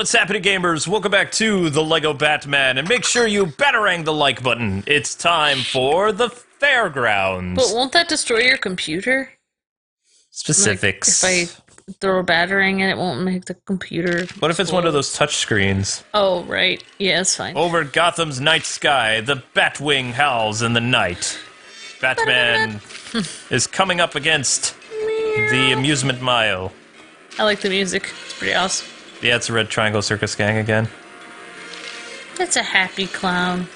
what's happening, gamers? Welcome back to the Lego Batman, and make sure you batarang the like button. It's time for the Fairgrounds. But won't that destroy your computer? Specifics. Like, if I throw a batarang in, it won't make the computer What if it's one of those touch screens? Oh, right. Yeah, it's fine. Over Gotham's night sky, the Batwing howls in the night. Batman is coming up against the amusement mile. I like the music. It's pretty awesome. Yeah, it's a Red Triangle Circus Gang again. That's a happy clown.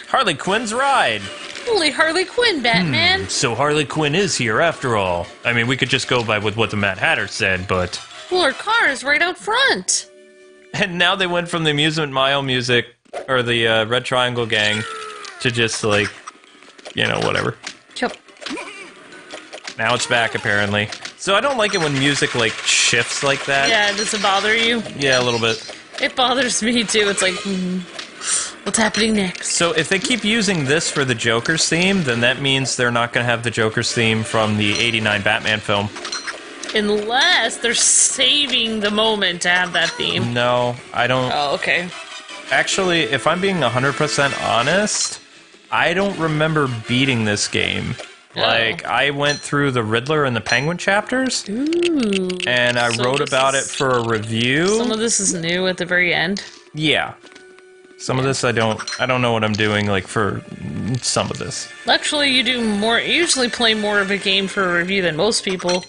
Harley Quinn's ride. Holy Harley Quinn, Batman. So Harley Quinn is here after all. I mean, we could just go by with what the Mad Hatter said, but... Well, her car is right out front. And now they went from the amusement mile music, or the Red Triangle Gang, to just like, you know, whatever. Yep. Now it's back, apparently. So I don't like it when music, like, shifts like that. Yeah, does it bother you? Yeah, a little bit. It bothers me, too. It's like, what's happening next? So if they keep using this for the Joker's theme, then that means they're not going to have the Joker's theme from the '89 Batman film. Unless they're saving the moment to have that theme. No, I don't... Oh, okay. Actually, if I'm being 100% honest, I don't remember beating this game. Like, I went through the Riddler and the Penguin chapters, and I wrote about it for a review. Some of this is new at the very end. Yeah. Some of this I don't know what I'm doing, like, for some of this. Actually, you usually play more of a game for a review than most people.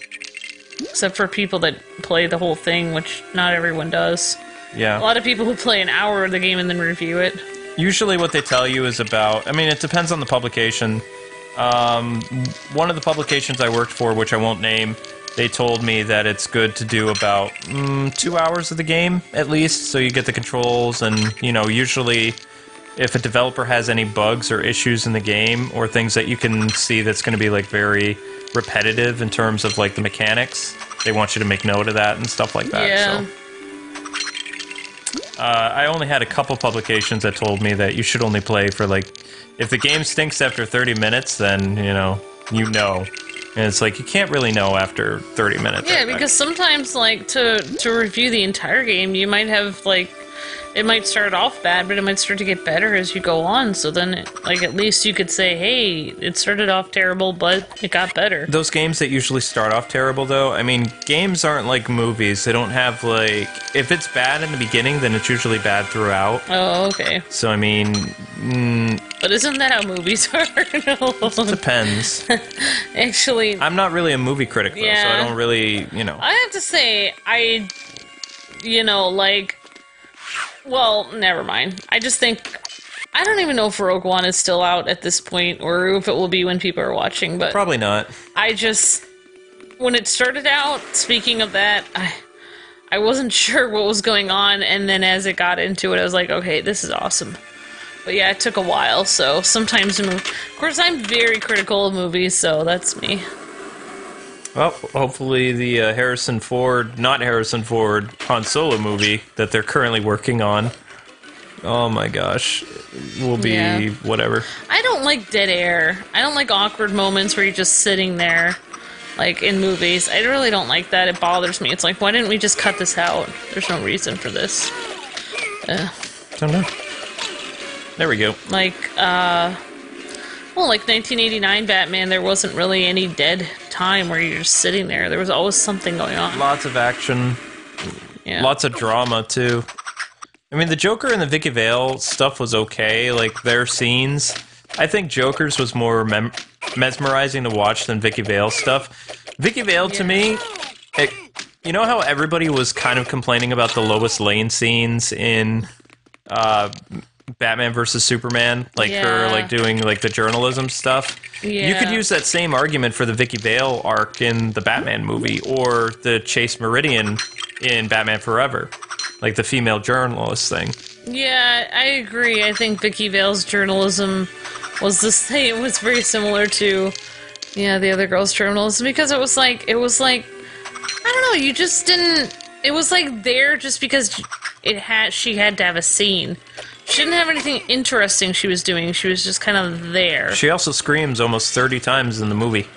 Except for people that play the whole thing, which not everyone does. Yeah. A lot of people who play an hour of the game and then review it. Usually what they tell you is about, I mean, it depends on the publication. One of the publications I worked for, which I won't name, they told me that it's good to do about 2 hours of the game, at least, so you get the controls, and, you know, usually if a developer has any bugs or issues in the game, or things that you can see that's going to be, like, very repetitive in terms of, like, the mechanics, they want you to make note of that and stuff like that, yeah. so... I only had a couple publications that told me that you should only play for, like, if the game stinks after 30 minutes, then, you know. And it's like, you can't really know after 30 minutes. Yeah, because sometimes, like, to review the entire game, you might have, like, it might start off bad, but it might start to get better as you go on, so then, like, at least you could say, hey, it started off terrible, but it got better. Those games that usually start off terrible, though, I mean, games aren't like movies. They don't have, like... If it's bad in the beginning, then it's usually bad throughout. Oh, okay. So, I mean... But isn't that how movies are? No. It depends. Actually... I'm not really a movie critic, though, so I don't really, you know... I have to say, you know, like... Well, never mind. I just think... I don't even know if Rogue One is still out at this point, or if it will be when people are watching, but... Probably not. I just... When it started out, speaking of that, I wasn't sure what was going on, and then as it got into it, I was like, okay, this is awesome. But yeah, it took a while, so sometimes... Of course, I'm very critical of movies, so that's me. Well, hopefully the not Harrison Ford, Han Solo movie that they're currently working on, oh my gosh, will be whatever. I don't like dead air. I don't like awkward moments where you're just sitting there, like in movies. I really don't like that. It bothers me. It's like, why didn't we just cut this out? There's no reason for this. Don't know. There we go. Like, well, like 1989 Batman, there wasn't really any dead time where you're just sitting there. There was always something going on. Lots of action. Yeah. Lots of drama, too. I mean, the Joker and the Vicky Vale stuff was okay, like, their scenes. I think Joker's was more mesmerizing to watch than Vicky Vale's stuff. Vicky Vale, to me, you know how everybody was kind of complaining about the Lois Lane scenes in... Batman versus Superman, like her, like doing like the journalism stuff. Yeah. You could use that same argument for the Vicky Vale arc in the Batman movie, or the Chase Meridian in Batman Forever, like the female journalist thing. Yeah, I agree. I think Vicky Vale's journalism was the same. It was very similar to, the other girl's journalism, because it was like, I don't know, you just didn't. It was like there just because she had to have a scene. She didn't have anything interesting she was doing. She was just kind of there. She also screams almost 30 times in the movie.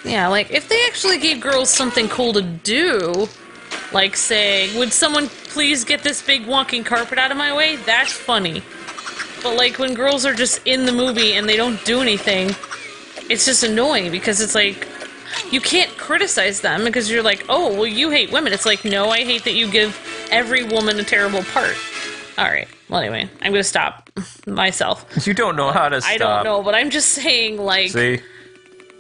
Yeah, like, if they actually gave girls something cool to do, Like saying, would someone please get this big walking carpet out of my way? That's funny. But like when girls are just in the movie and they don't do anything, it's just annoying because it's like, you can't criticize them because you're like, oh, well, you hate women. It's like, no, I hate that you give every woman a terrible part. Alright, well anyway, I'm gonna stop myself. You don't know how to stop. I don't know, but I'm just saying, like... See?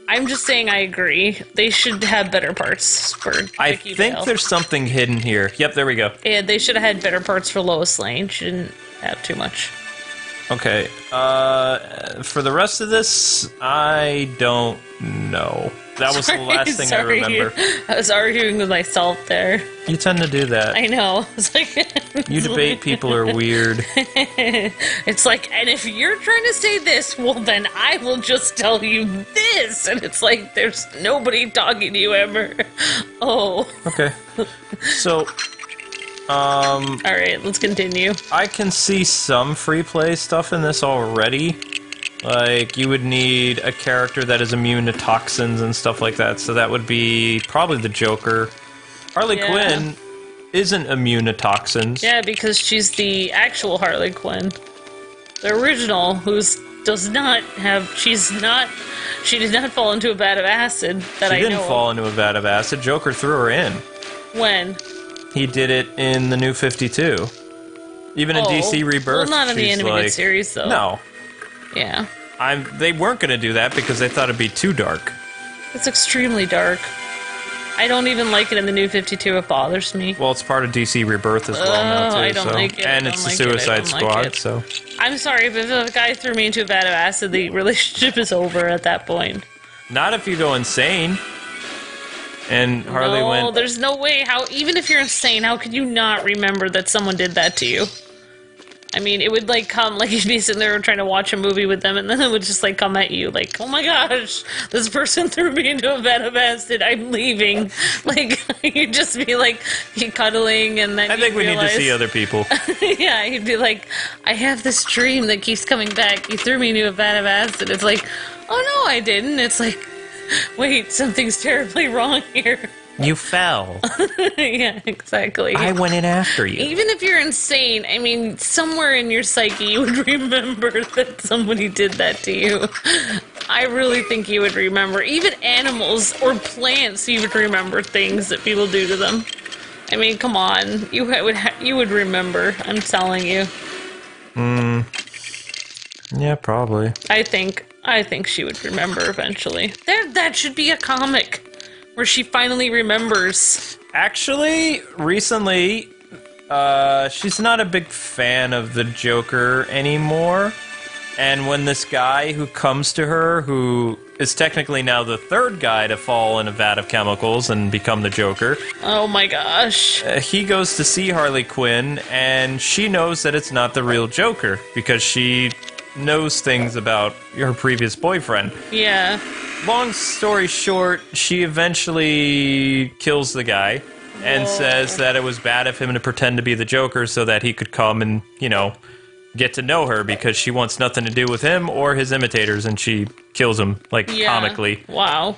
I'm just saying I agree. They should have better parts for I Vicky think Vale. there's something hidden here. Yep, there we go. Yeah, they should have had better parts for Lois Lane. She didn't have too much. Okay, for the rest of this, I don't know. That was the last thing I remember. I was arguing with myself there. You tend to do that. I know. It's like... You debate people are weird. It's like, and if you're trying to say this, well then I will just tell you this! And it's like, there's nobody talking to you ever. Oh. Okay. So, Alright, let's continue. I can see some free play stuff in this already. Like, you would need a character that is immune to toxins and stuff like that, so that would be probably the Joker. Harley Quinn isn't immune to toxins. Yeah, because she's the actual Harley Quinn. The original, she did not fall into a vat of acid that I know She didn't fall into a vat of acid. Joker threw her in. When? He did it in the New 52. Even in DC Rebirth, well, not in the she's animated like, series, though. No. Yeah. They weren't going to do that because they thought it'd be too dark. It's extremely dark. I don't even like it in the New 52. It bothers me. Well, it's part of DC Rebirth as well now, too. I don't like it. And it's the Suicide Squad, so... I'm sorry, but if a guy threw me into a vat of acid, the relationship is over at that point. Not if you go insane. And Harley went... No, there's no way. Even if you're insane, how could you not remember that someone did that to you? I mean, it would, like, come, like, you'd be sitting there trying to watch a movie with them, and then it would just, like, come at you, like, oh my gosh, this person threw me into a vat of acid, I'm leaving. Like, you'd just be, like, cuddling, and then I think we need to see other people. Yeah, he'd be like, I have this dream that keeps coming back, you threw me into a vat of acid. It's like, oh no, I didn't. It's like, wait, something's terribly wrong here. You fell. Yeah, exactly. I went in after you. Even if you're insane, I mean, somewhere in your psyche you would remember that somebody did that to you. I really think you would remember. Even animals or plants, you would remember things that people do to them. I mean, come on. You would remember, I'm telling you. Yeah, probably. I think she would remember eventually. That should be a comic. Where she finally remembers. Actually, recently, she's not a big fan of the Joker anymore. And when this guy who comes to her, who is technically now the third guy to fall in a vat of chemicals and become the Joker. Oh my gosh. He goes to see Harley Quinn, and she knows that it's not the real Joker, because she knows things about her previous boyfriend. Yeah. Long story short, she eventually kills the guy and says that it was bad of him to pretend to be the Joker so that he could come and, you know, get to know her because she wants nothing to do with him or his imitators, and she kills him, like, comically. Wow.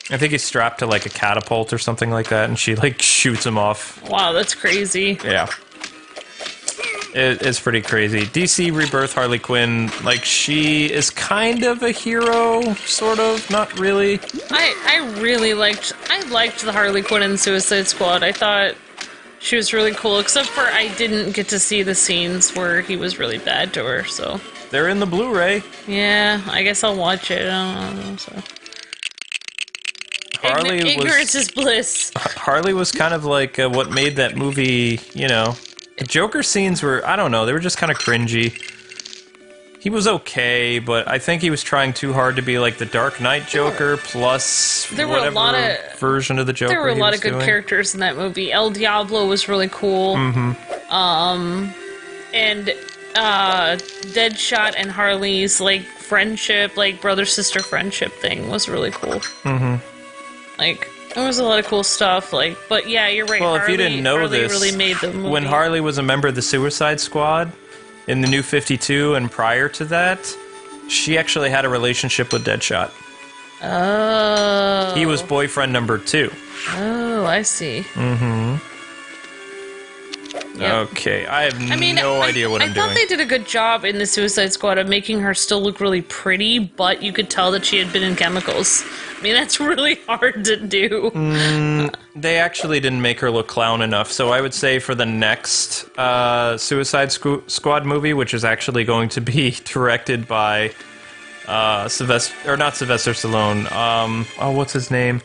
I think he's strapped to, like, a catapult or something like that, and she, like, shoots him off. Wow, that's crazy. Yeah. It's pretty crazy. DC Rebirth Harley Quinn, like, she is kind of a hero, sort of, not really. I liked the Harley Quinn in Suicide Squad. I thought she was really cool, except for I didn't get to see the scenes where he was really bad to her, so. They're in the Blu-ray. Yeah, I guess I'll watch it. I don't know, so. Ignorance is bliss. Harley was kind of like what made that movie, you know. The Joker scenes were, I don't know, they were just kind of cringy. He was okay, but I think he was trying too hard to be like the Dark Knight Joker plus whatever version of the Joker. There were a lot of good doing. Characters in that movie. El Diablo was really cool. And Deadshot and Harley's like friendship, like brother-sister friendship thing was really cool. Like, there was a lot of cool stuff, like, but yeah, you're right. Well, if you didn't know Harley this, really made the movie. when Harley was a member of the Suicide Squad in the New 52 and prior to that, she actually had a relationship with Deadshot. Oh. He was boyfriend number 2. Oh, I see. Yep. Okay, I have no idea what I'm doing. I thought they did a good job in the Suicide Squad of making her still look really pretty, but you could tell that she had been in chemicals. I mean, that's really hard to do. They actually didn't make her look clown enough, so I would say for the next Suicide Squad movie, which is actually going to be directed by not Sylvester Stallone. What's his name?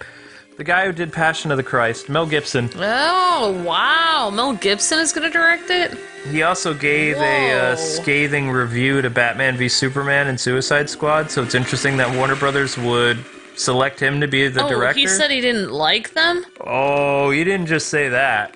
The guy who did Passion of the Christ, Mel Gibson. Oh, wow. Mel Gibson is going to direct it? He also gave a scathing review to Batman v Superman and Suicide Squad, so it's interesting that Warner Brothers would select him to be the director. He said he didn't like them? Oh, he didn't just say that.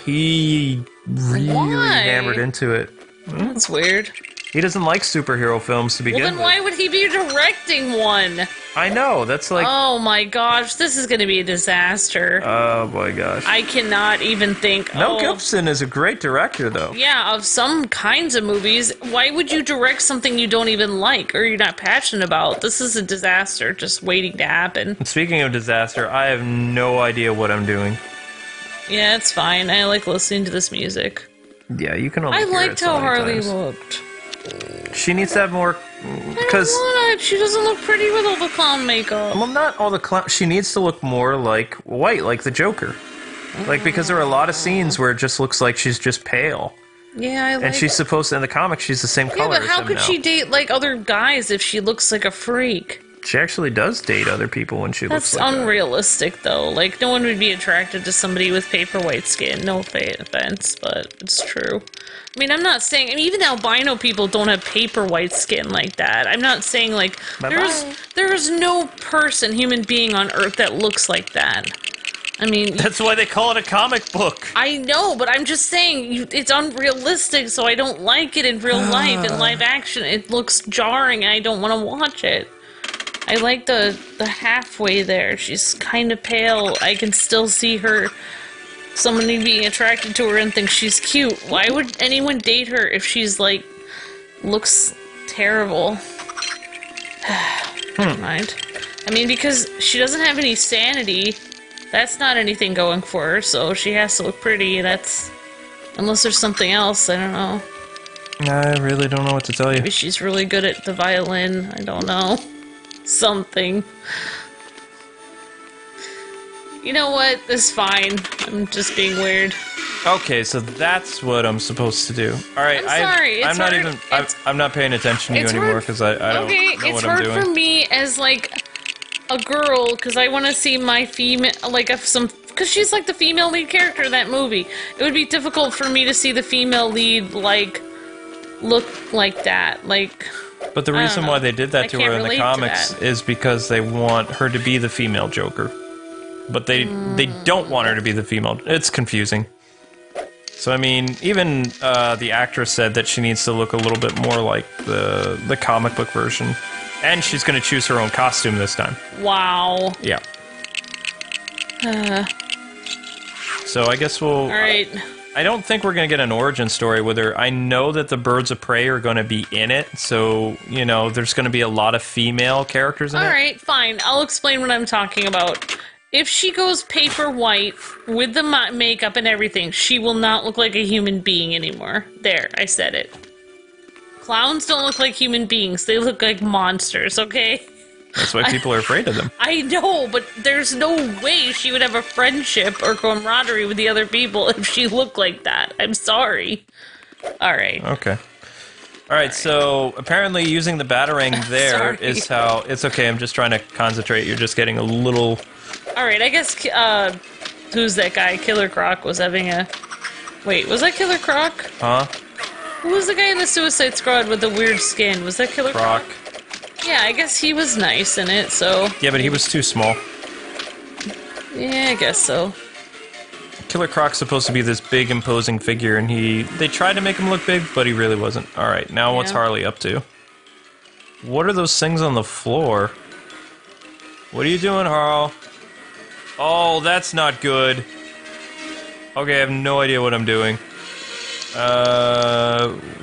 He really hammered into it. That's weird. He doesn't like superhero films to begin with. Well, then why would he be directing one? I know, that's like... Oh my gosh, this is going to be a disaster. Oh my gosh. I cannot even think... Mel Gibson is a great director, though. Yeah, of some kinds of movies. Why would you direct something you don't even like or you're not passionate about? This is a disaster just waiting to happen. And speaking of disaster, I have no idea what I'm doing. Yeah, it's fine. I like listening to this music. Yeah, you can only hear it liked how Harley times. looked. She needs to have more... Because she doesn't look pretty with all the clown makeup. Well, not all the clown... She needs to look more like white, like the Joker. Like, because there are a lot of scenes where it just looks like she's just pale. Yeah, I like... And she's supposed to... In the comics, she's the same color as him now. Yeah, but how could she date, like, other guys if she looks like a freak? She actually does date other people when she looks like that. That's unrealistic, though. Like, no one would be attracted to somebody with paper white skin. No offense, but it's true. I mean, I'm not saying... I mean, even albino people don't have paper white skin like that. I'm not saying, like... There's no person, human being on Earth that looks like that. I mean... That's why they call it a comic book. I know, but I'm just saying, it's unrealistic, so I don't like it in real life. In live action, it looks jarring, and I don't want to watch it. I like the halfway there. She's kind of pale. I can still see her... Somebody being attracted to her and think she's cute. Why would anyone date her if she's, like, looks terrible? Never mind. I mean, because she doesn't have any sanity. That's not anything going for her, so she has to look pretty. That's... Unless there's something else, I don't know. I really don't know what to tell you. Maybe she's really good at the violin. I don't know. Something. You know what? That's fine. I'm just being weird. Okay, so that's what I'm supposed to do. All right, I'm sorry. I'm not paying attention to you anymore because I don't know what I'm doing. It's hard for me as like a girl because I want to see my female because she's like the female lead character in that movie. It would be difficult for me to see the female lead like look like that. Like. But the reason why they did that to her in the comics is because they want her to be the female Joker. But they don't want her to be the female. It's confusing. So, I mean, even the actress said that she needs to look a little bit more like the comic book version. And she's going to choose her own costume this time. Wow. Yeah. So I guess we'll... Alright. I don't think we're going to get an origin story with her. I know that the Birds of Prey are going to be in it, so, you know, there's going to be a lot of female characters in it. Alright, fine. I'll explain what I'm talking about. If she goes paper white with the makeup and everything, she will not look like a human being anymore. There, I said it. Clowns don't look like human beings. They look like monsters, okay? That's why people are afraid of them. I know, but there's no way she would have a friendship or camaraderie with the other people if she looked like that. I'm sorry. Alright. Okay. Alright, so apparently using the Batarang there is how... It's okay, I'm just trying to concentrate. You're just getting a little... Alright, I guess, who's that guy? Killercroc was having a... Wait, was that Killercroc? Huh? Who was the guy in the Suicide Squad with the weird skin? Was that Killercroc? Yeah, I guess he was nice in it, so... Yeah, but he was too small. Yeah, I guess so. Killercroc's supposed to be this big, imposing figure, and they tried to make him look big, but he really wasn't. Alright, now what's Harley up to? What are those things on the floor? What are you doing, Harl? Oh, that's not good. Okay, I have no idea what I'm doing.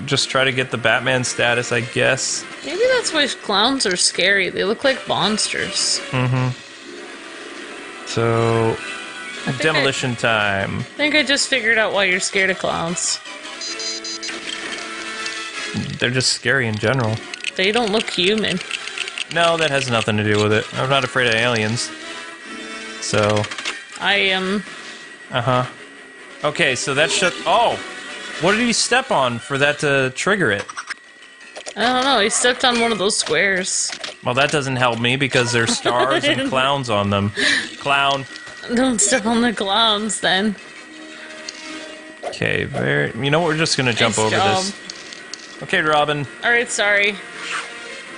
Just try to get the Batman status, I guess. Maybe that's why clowns are scary. They look like monsters. Mm-hmm. So... Demolition time. I think I just figured out why you're scared of clowns. They're just scary in general. They don't look human. No, that has nothing to do with it. I'm not afraid of aliens. So... I am... Uh-huh. Okay, so that shut... Oh! What did he step on for that to trigger it? I don't know, he stepped on one of those squares. Well, that doesn't help me because there's stars and clowns on them. Clown. Don't step on the clowns, then. Okay, you know what? We're just gonna jump Nice over job. this. Okay, Robin. Alright, sorry.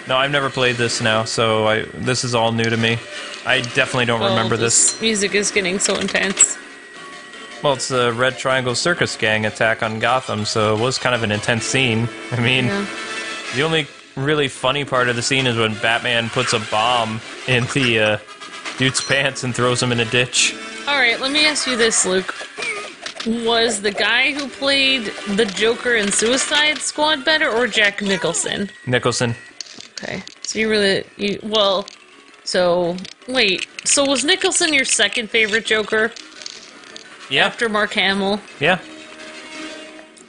No, I've never played this now, so this is all new to me. I definitely don't remember this. Music is getting so intense. Well, it's the Red Triangle Circus Gang attack on Gotham, so it was kind of an intense scene. I mean, the only really funny part of the scene is when Batman puts a bomb in the dude's pants and throws him in a ditch. Alright, let me ask you this, Luke. Was the guy who played the Joker in Suicide Squad better, or Jack Nicholson? Nicholson. Okay, so wait, so was Nicholson your second favorite Joker? Yeah. After Mark Hamill? Yeah.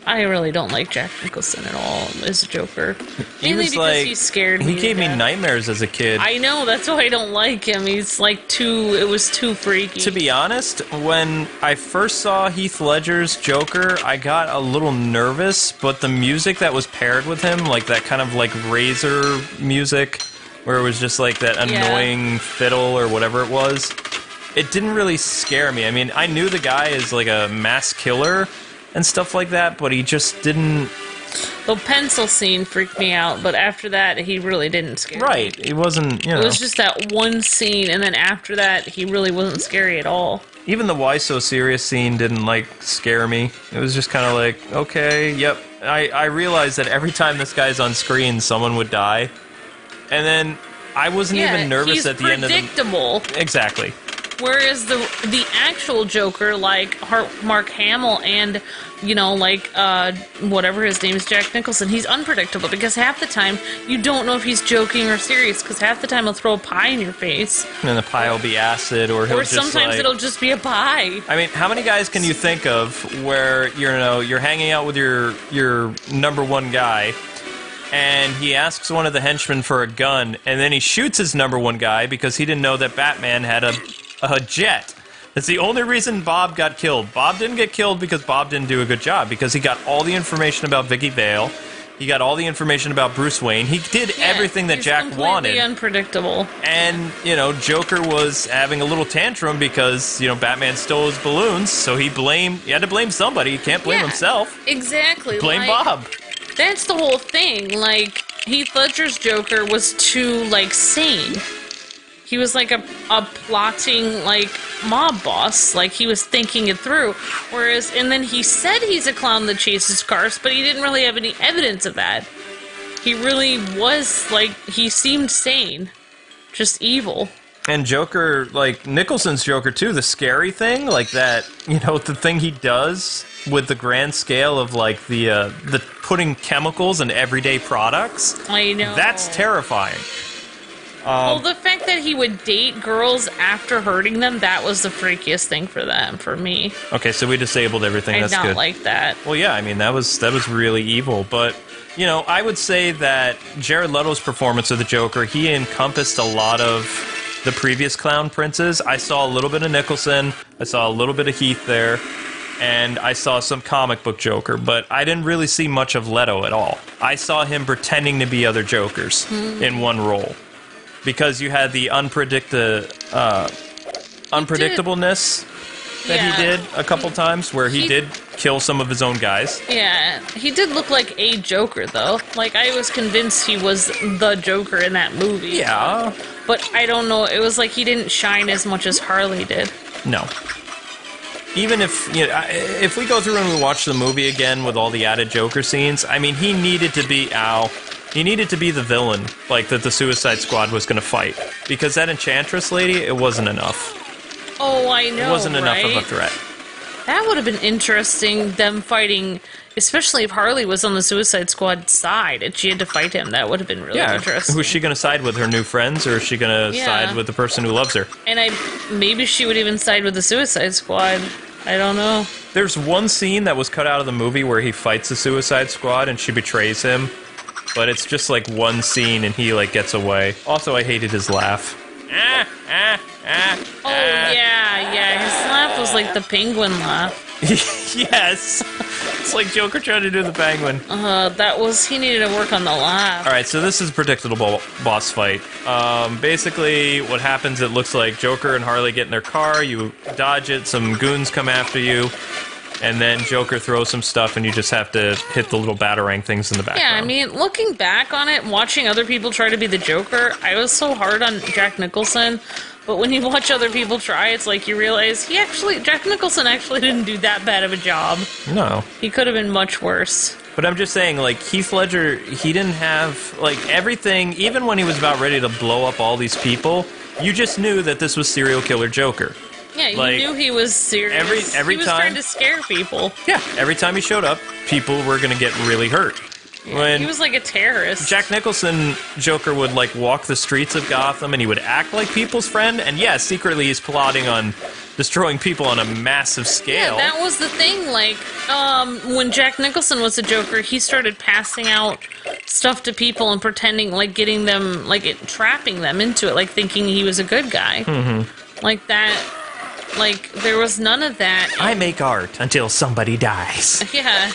I really don't like Jack Nicholson at all as a Joker. He Mainly was because like, he scared me. he gave me to death. nightmares as a kid. I know, that's why I don't like him. He's like it was too freaky. To be honest, when I first saw Heath Ledger's Joker, I got a little nervous, but the music that was paired with him, like that kind of like Razor music, where it was just like that annoying fiddle or whatever it was, it didn't really scare me. I mean, I knew the guy is like a mass killer and stuff like that, but he just didn't... The pencil scene freaked me out, but after that, he really didn't scare me. Right, he wasn't, you know... It was just that one scene, and then after that, he really wasn't scary at all. Even the Why So Serious scene didn't, like, scare me. It was just kind of like, okay, yep. I realized that every time this guy's on screen, someone would die. And then I wasn't even nervous at the end of the... predictable. Exactly. Whereas the actual Joker, like Mark Hamill and, you know, like, whatever his name is, Jack Nicholson, he's unpredictable because half the time you don't know if he's joking or serious because half the time he'll throw a pie in your face. And the pie will be acid or he'll just sometimes like, it'll just be a pie. I mean, how many guys can you think of where, you're hanging out with your number one guy and he asks one of the henchmen for a gun and then he shoots his number one guy because he didn't know that Batman had a jet. That's the only reason Bob got killed. Bob didn't get killed because Bob didn't do a good job, because he got all the information about Vicky Vale, he got all the information about Bruce Wayne, he did everything that Jack wanted. Completely unpredictable. And, Joker was having a little tantrum because, Batman stole his balloons, so he had to blame somebody. He can't blame himself. Exactly. Blame Bob. That's the whole thing. Like, Heath Ledger's Joker was too, like, sane. He was like a plotting, like, mob boss. Like, he was thinking it through. And then he said he's a clown that chases cars, but he didn't really have any evidence of that. He really was, like, he seemed sane. Just evil. And Joker, like, Nicholson's Joker, too, the scary thing, like that, the thing he does with the grand scale of, like, the putting chemicals in everyday products. I know. That's terrifying. Well, the fact that he would date girls after hurting them, that was the freakiest thing for me. Okay, so we disabled everything. That's good. I don't like that. Well, yeah, I mean, that was really evil. But, I would say that Jared Leto's performance of the Joker, he encompassed a lot of the previous clown princes. I saw a little bit of Nicholson. I saw a little bit of Heath there. And I saw some comic book Joker, but I didn't really see much of Leto at all. I saw him pretending to be other Jokers in one role. Because you had the unpredictableness that he did a couple times, where he did kill some of his own guys. Yeah, he did look like a Joker, though. Like, I was convinced he was the Joker in that movie. Yeah. But I don't know, it was like he didn't shine as much as Harley did. No. Even if we go through and we watch the movie again with all the added Joker scenes, I mean, he needed to be the villain, like, that the Suicide Squad was going to fight. Because that Enchantress lady, it wasn't enough. Oh, I know, It wasn't enough of a threat. That would have been interesting, them fighting, especially if Harley was on the Suicide Squad side and she had to fight him. That would have been really interesting. Who's she going to side with? Her new friends, or is she going to side with the person who loves her? And maybe she would even side with the Suicide Squad. I don't know. There's one scene that was cut out of the movie where he fights the Suicide Squad and she betrays him. But it's just like one scene and he like gets away. Also, I hated his laugh. Oh, yeah. His laugh was like the penguin laugh. Yes. It's like Joker trying to do the penguin. He needed to work on the laugh. Alright, so this is a predictable boss fight. Basically, what happens, it looks like Joker and Harley get in their car, you dodge it, some goons come after you, and then Joker throws some stuff and you just have to hit the little batarang things in the background. Yeah, I mean, looking back on it, watching other people try to be the Joker, I was so hard on Jack Nicholson. But when you watch other people try, it's like you realize Jack Nicholson actually didn't do that bad of a job. No. He could have been much worse. But I'm just saying, like, Heath Ledger, he didn't have, like, everything, even when he was about ready to blow up all these people, you just knew that this was serial killer Joker. Yeah, you like, knew he was serious. Every he was time, trying to scare people. Yeah, every time he showed up, people were going to get really hurt. Yeah, he was like a terrorist. Jack Nicholson, Joker, would like walk the streets of Gotham and he would act like people's friend, and yeah, secretly he's plotting on destroying people on a massive scale. Yeah, that was the thing, like, when Jack Nicholson was a Joker, he started passing out stuff to people and pretending, like, getting them, like, trapping them into it, like, thinking he was a good guy. Mm-hmm. Like that, like, there was none of that. I make art until somebody dies. Yeah.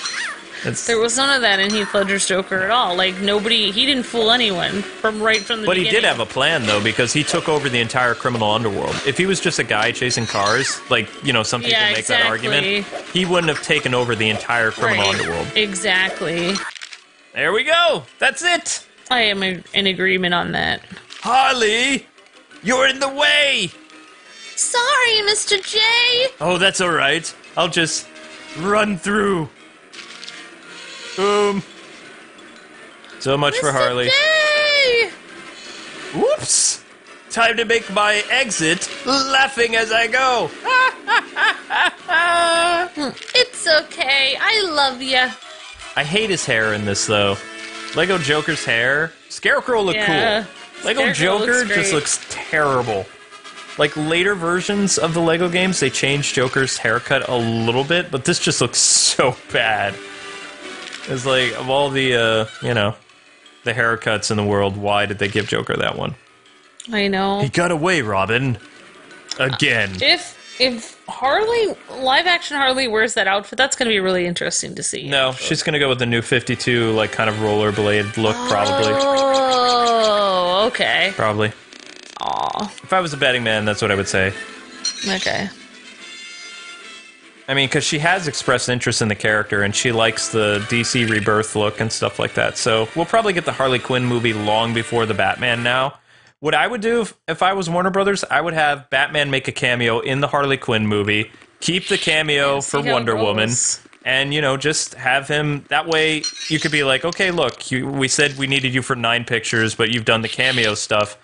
There was none of that in Heath Ledger's Joker at all. Like, he didn't fool anyone from the beginning. But he did have a plan, though, because he took over the entire criminal underworld. If he was just a guy chasing cars, like, you know, some people make that argument, he wouldn't have taken over the entire criminal underworld. Exactly. There we go! That's it! I am in agreement on that. Harley! You're in the way! Sorry, Mr. J! Oh, that's alright. I'll just run through. Boom. So much for Harley. J! Whoops! Time to make my exit, laughing as I go. It's okay. I love ya. I hate his hair in this, though. Lego Joker's hair. Scarecrow looked cool. Lego Joker just looks terrible. Like, later versions of the Lego games, they changed Joker's haircut a little bit, but this just looks so bad. It's like, of all the, you know, the haircuts in the world, why did they give Joker that one? I know. He got away, Robin. Again. If Harley, live-action Harley wears that outfit, that's going to be really interesting to see. No, she's going to go with the new 52, like, kind of rollerblade look, probably. Oh, okay. Probably. Aw. If I was a betting man, that's what I would say. Okay. I mean, because she has expressed interest in the character, and she likes the DC Rebirth look and stuff like that. So we'll probably get the Harley Quinn movie long before the Batman now. What I would do if I was Warner Brothers, I would have Batman make a cameo in the Harley Quinn movie, keep the cameo for Wonder Woman, and, you know, just have him... That way, you could be like, okay, look, we said we needed you for 9 pictures, but you've done the cameo stuff.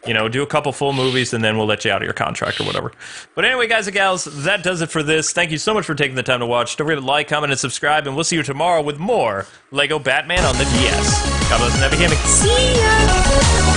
You know, do a couple full movies, and then we'll let you out of your contract or whatever. But anyway, guys and gals, that does it for this. Thank you so much for taking the time to watch. Don't forget to like, comment, and subscribe, and we'll see you tomorrow with more Lego Batman on the DS. God bless and happy gaming. See ya!